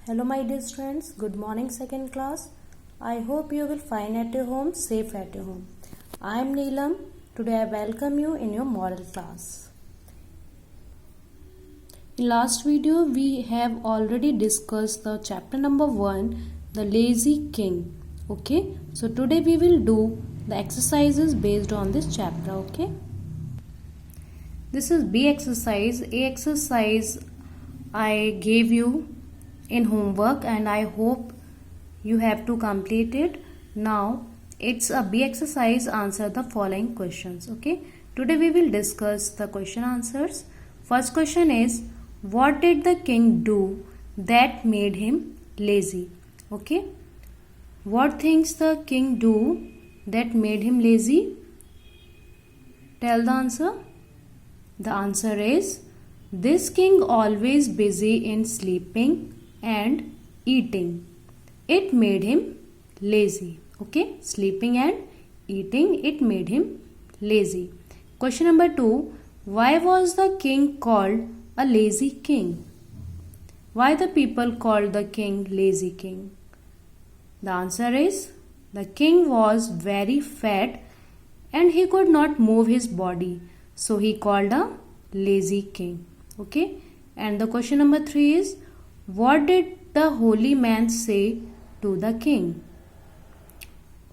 Hello my dear students, good morning second class. I hope you will find at your home, safe at your home. I am Neelam. Today I welcome you in your moral class. In last video we have already discussed the chapter number 1, the lazy king. Okay, so today we will do the exercises based on this chapter. Okay, this is B exercise. A exercise I gave you in homework and I hope you have to complete it. Now it's a B exercise. Answer the following questions. Okay, today we will discuss the question answers. First question is, what did the king do that made him lazy? Okay, what things the king do that made him lazy? Tell the answer. The answer is, this king always busy in sleeping and eating. It made him lazy. Okay, sleeping and eating, it made him lazy. Question number 2, why was the king called a lazy king? Why the people called the king lazy king? The answer is, the king was very fat and he could not move his body, so he called a lazy king. Okay, and the question number 3 is, what did the holy man say to the king?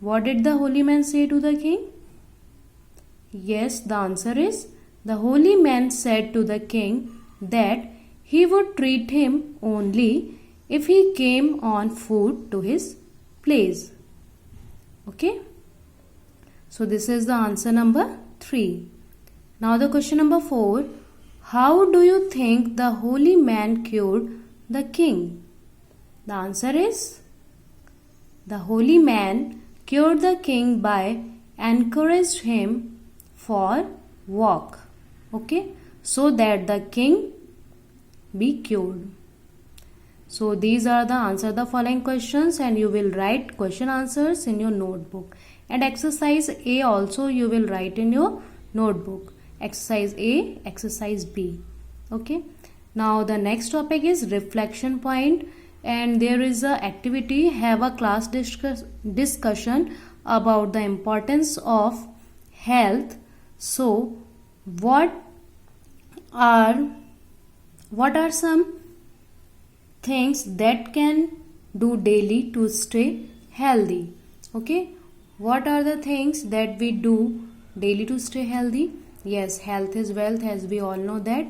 What did the holy man say to the king? Yes, the answer is, the holy man said to the king that he would treat him only if he came on foot to his place. Okay, so this is the answer number 3. Now the question number 4, how do you think the holy man cured the king? The answer is, the holy man cured the king by encouraged him for walk. Okay, so that the king be cured. So these are the answer the following questions and you will write question answers in your notebook. And exercise A also you will write in your notebook. Exercise A, exercise B. Okay. Now the next topic is reflection point, and there is a activity, have a class discussion about the importance of health. So what are some things that can do daily to stay healthy? Okay, what are the things that we do daily to stay healthy? Yes, health is wealth, as we all know that.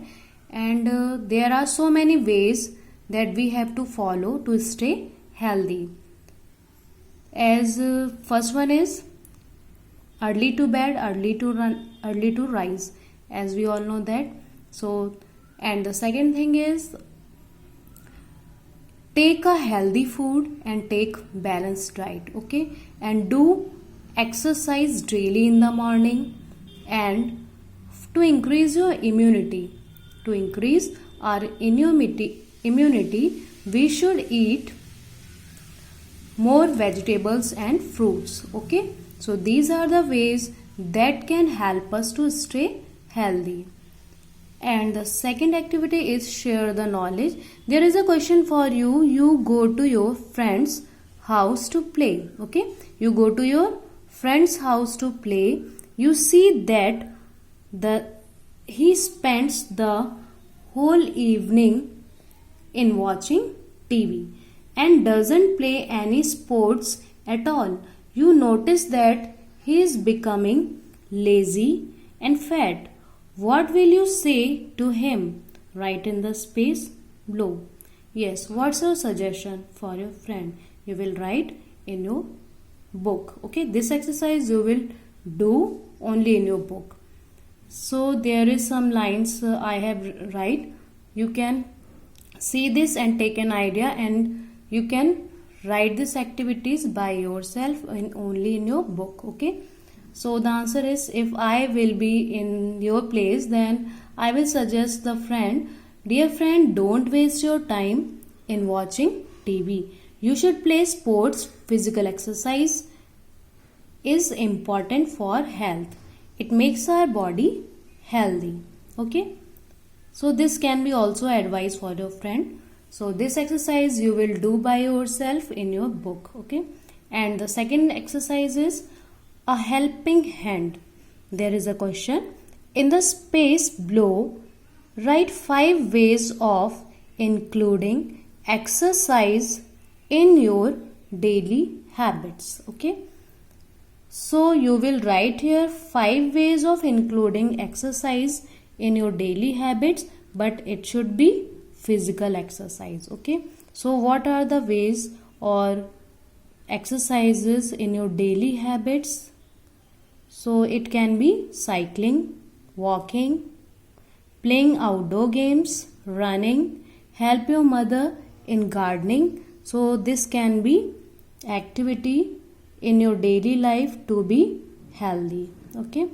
And there are so many ways that we have to follow to stay healthy. As first one is early to bed, early to rise, as we all know that. So, and the second thing is take a healthy food and take balanced diet. Okay, and do exercise daily in the morning. And to increase your immunity, to increase our immunity, we should eat more vegetables and fruits. Okay, so these are the ways that can help us to stay healthy. And the second activity is share the knowledge. There is a question for you. You go to your friend's house to play. Okay, you go to your friend's house to play. You see that he spends the whole evening in watching TV and doesn't play any sports at all. You notice that he is becoming lazy and fat. What will you say to him? Write in the space below. Yes, what's your suggestion for your friend? You will write in your book. Okay, this exercise you will do only in your book. So there is some lines I have write. You can see this and take an idea, and you can write these activities by yourself and only in your book. Okay, so the answer is, if I will be in your place, then I will suggest the friend, dear friend, don't waste your time in watching TV. You should play sports. Physical exercise is important for health. It makes our body healthy. Okay, so this can be also advice for your friend. So this exercise you will do by yourself in your book. Okay. And the second exercise is a helping hand. There is a question. In the space below, write 5 ways of including exercise in your daily habits. Okay. So you will write here 5 ways of including exercise in your daily habits, but it should be physical exercise. Okay. So what are the ways or exercises in your daily habits? So it can be cycling, walking, playing outdoor games, running, help your mother in gardening. So this can be activity in your daily life to be healthy. Okay.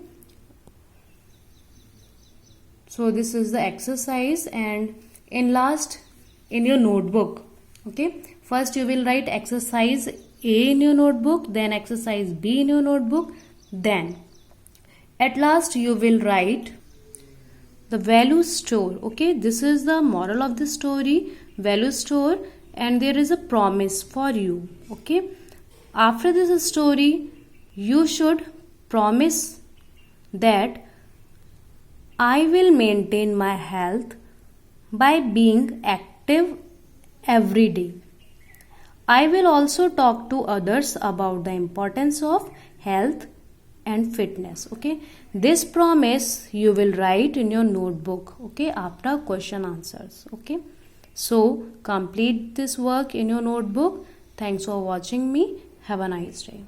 So this is the exercise, and in your notebook. Okay. First you will write exercise A in your notebook, then exercise B in your notebook, then at last you will write the value store. Okay, this is the moral of the story, value store, and there is a promise for you. Okay, after this story you should promise that I will maintain my health by being active every day. I will also talk to others about the importance of health and fitness. Okay, this promise you will write in your notebook. Okay, after question answers. Okay, so complete this work in your notebook. Thanks for watching me. Have a nice day.